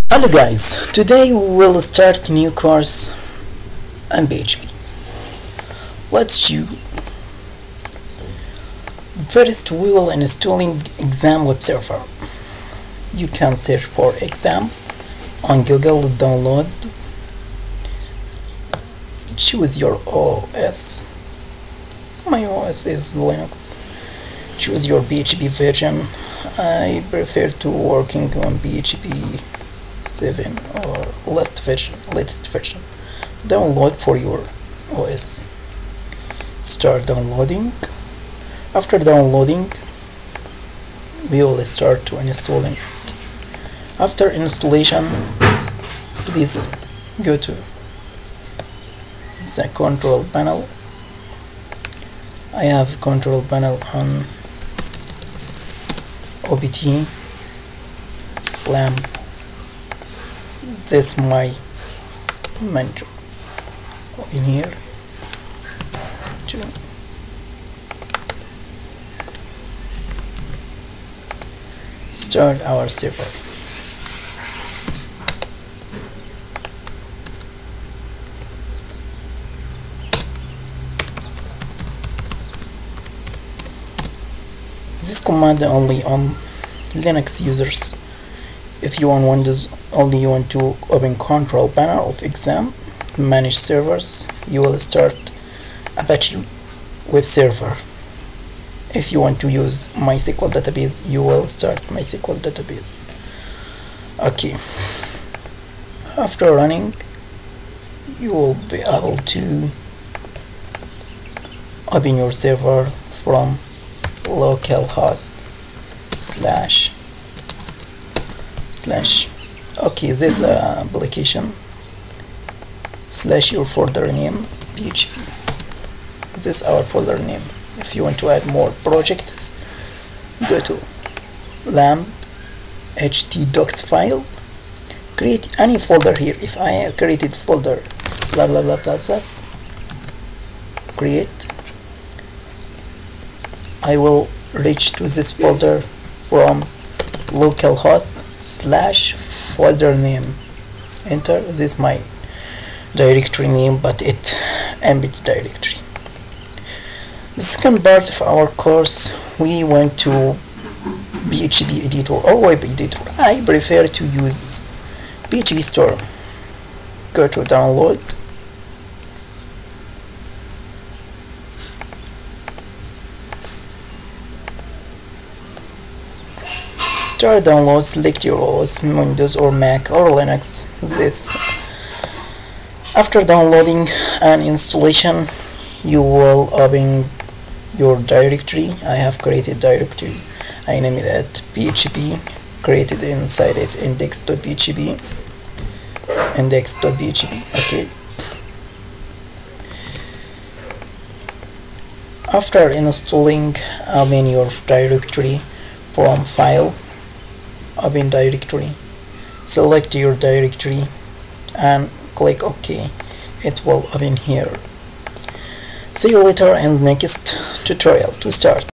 Hello guys, today we'll start a new course on PHP. Let's do. First we will installing exam web server. You can search for exam on Google, download, choose your OS. My OS is Linux. Choose your PHP version. I prefer to working on PHP 7 or latest version. Download for your OS. Start downloading. After downloading, we will start to installing it. After installation, please go to the control panel. I have control panel on OBT lamp. This is my manager. Open here. Start our server. This command only on Linux users. If you on Windows only you want to open control panel of exam, manage servers, you will start Apache web server. If you want to use MySQL database, you will start MySQL database. Okay, after running you will be able to open your server from localhost / okay, this application / your folder name PHP. This is our folder name. If you want to add more projects, go to lamp htdocs file, create any folder here. If I have created folder blah blah blah blah blah, create, I will reach to this folder from localhost / folder name. Enter. This is my directory name, but it empty directory. The second part of our course, we went to PHP editor or web editor. I prefer to use PHP store. Go to download. Start download, select your OS, Windows or Mac or Linux. This. After downloading and installation, you will open your directory. I have created directory. I name it at PHP. Created inside it index.php. Okay. After installing, open your directory from file. Open directory, select your directory and click OK. It will open here. See you later in the next tutorial to start.